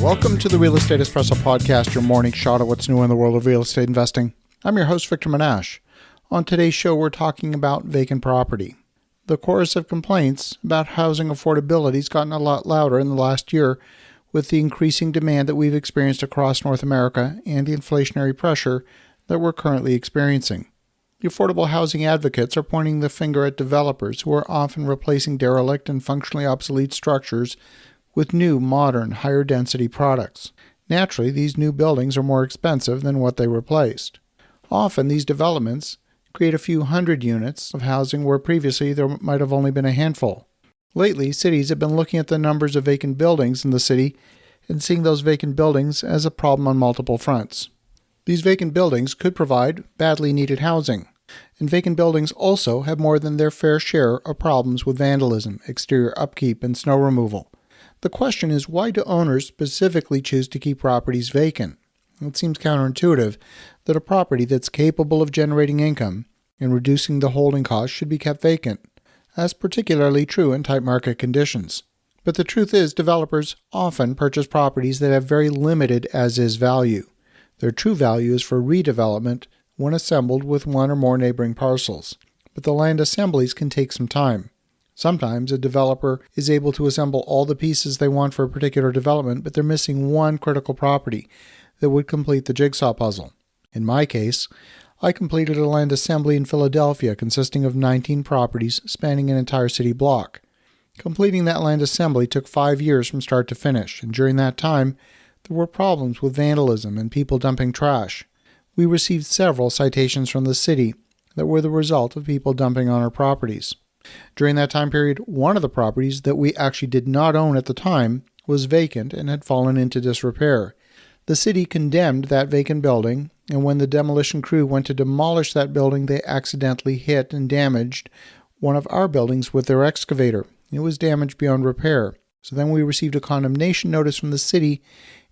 Welcome to the Real Estate Espresso Podcast, your morning shot at what's new in the world of real estate investing. I'm your host, Victor Menasce. On today's show, we're talking about vacant property. The chorus of complaints about housing affordability has gotten a lot louder in the last year with the increasing demand that we've experienced across North America and the inflationary pressure that we're currently experiencing. The affordable housing advocates are pointing the finger at developers who are often replacing derelict and functionally obsolete structures with new, modern, higher density products. Naturally, these new buildings are more expensive than what they replaced. Often, these developments create a few hundred units of housing where previously there might have only been a handful. Lately, cities have been looking at the numbers of vacant buildings in the city and seeing those vacant buildings as a problem on multiple fronts. These vacant buildings could provide badly needed housing, and vacant buildings also have more than their fair share of problems with vandalism, exterior upkeep, and snow removal. The question is, why do owners specifically choose to keep properties vacant? It seems counterintuitive that a property that's capable of generating income and reducing the holding costs should be kept vacant. That's particularly true in tight market conditions. But the truth is, developers often purchase properties that have very limited as-is value. Their true value is for redevelopment when assembled with one or more neighboring parcels. But the land assemblies can take some time. Sometimes a developer is able to assemble all the pieces they want for a particular development, but they're missing one critical property that would complete the jigsaw puzzle. In my case, I completed a land assembly in Philadelphia consisting of 19 properties spanning an entire city block. Completing that land assembly took 5 years from start to finish, and during that time, there were problems with vandalism and people dumping trash. We received several citations from the city that were the result of people dumping on our properties. During that time period, one of the properties that we actually did not own at the time was vacant and had fallen into disrepair. The city condemned that vacant building, and when the demolition crew went to demolish that building, they accidentally hit and damaged one of our buildings with their excavator. It was damaged beyond repair. So then we received a condemnation notice from the city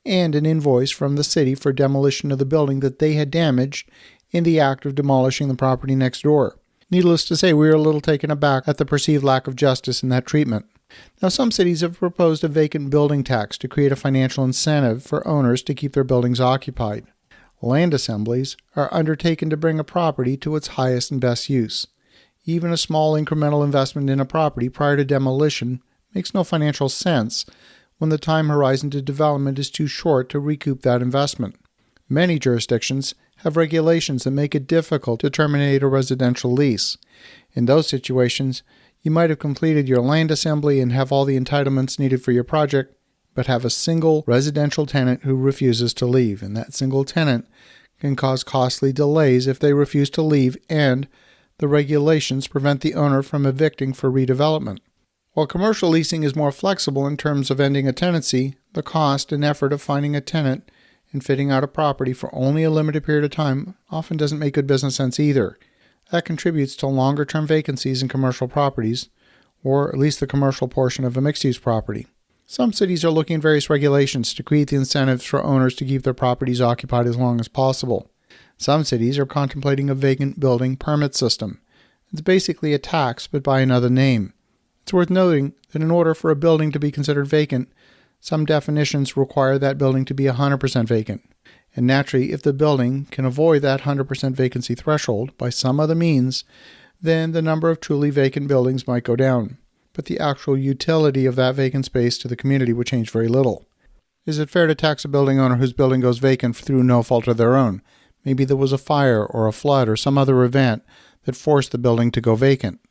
and an invoice from the city for demolition of the building that they had damaged in the act of demolishing the property next door. Needless to say, we were a little taken aback at the perceived lack of justice in that treatment. Now, some cities have proposed a vacant building tax to create a financial incentive for owners to keep their buildings occupied. Land assemblies are undertaken to bring a property to its highest and best use. Even a small incremental investment in a property prior to demolition makes no financial sense when the time horizon to development is too short to recoup that investment. Many jurisdictions have regulations that make it difficult to terminate a residential lease. In those situations, you might have completed your land assembly and have all the entitlements needed for your project, but have a single residential tenant who refuses to leave, and that single tenant can cause costly delays if they refuse to leave, and the regulations prevent the owner from evicting for redevelopment. While commercial leasing is more flexible in terms of ending a tenancy, the cost and effort of finding a tenant and fitting out a property for only a limited period of time often doesn't make good business sense either. That contributes to longer-term vacancies in commercial properties, or at least the commercial portion of a mixed-use property. Some cities are looking at various regulations to create the incentives for owners to keep their properties occupied as long as possible. Some cities are contemplating a vacant building permit system. It's basically a tax, but by another name. It's worth noting that in order for a building to be considered vacant, some definitions require that building to be 100% vacant. And naturally, if the building can avoid that 100% vacancy threshold by some other means, then the number of truly vacant buildings might go down. But the actual utility of that vacant space to the community would change very little. Is it fair to tax a building owner whose building goes vacant through no fault of their own? Maybe there was a fire or a flood or some other event that forced the building to go vacant.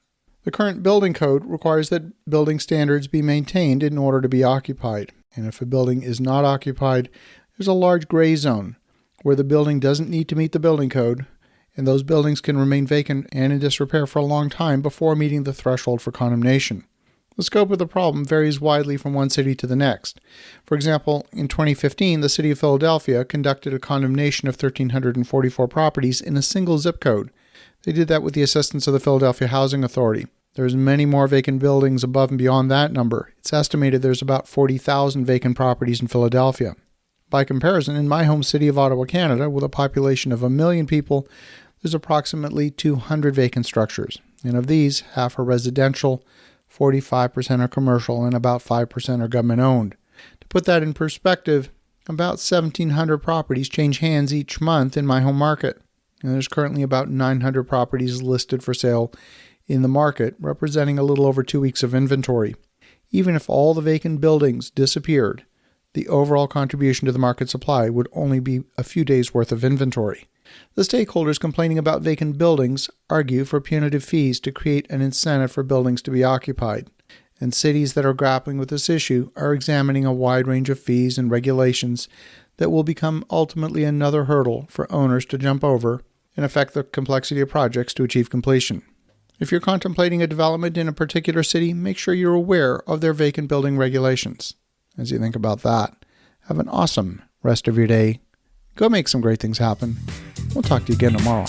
The current building code requires that building standards be maintained in order to be occupied. And if a building is not occupied, there's a large gray zone where the building doesn't need to meet the building code, and those buildings can remain vacant and in disrepair for a long time before meeting the threshold for condemnation. The scope of the problem varies widely from one city to the next. For example, in 2015, the city of Philadelphia conducted a condemnation of 1,344 properties in a single zip code. They did that with the assistance of the Philadelphia Housing Authority. There's many more vacant buildings above and beyond that number. It's estimated there's about 40,000 vacant properties in Philadelphia. By comparison, in my home city of Ottawa, Canada, with a population of 1 million people, there's approximately 200 vacant structures. And of these, half are residential, 45% are commercial, and about 5% are government-owned. To put that in perspective, about 1,700 properties change hands each month in my home market. And there's currently about 900 properties listed for sale in the market, representing a little over 2 weeks of inventory. Even if all the vacant buildings disappeared, the overall contribution to the market supply would only be a few days' worth of inventory. The stakeholders complaining about vacant buildings argue for punitive fees to create an incentive for buildings to be occupied. And cities that are grappling with this issue are examining a wide range of fees and regulations that will become ultimately another hurdle for owners to jump over and affect the complexity of projects to achieve completion. If you're contemplating a development in a particular city, make sure you're aware of their vacant building regulations. As you think about that, have an awesome rest of your day. Go make some great things happen. We'll talk to you again tomorrow.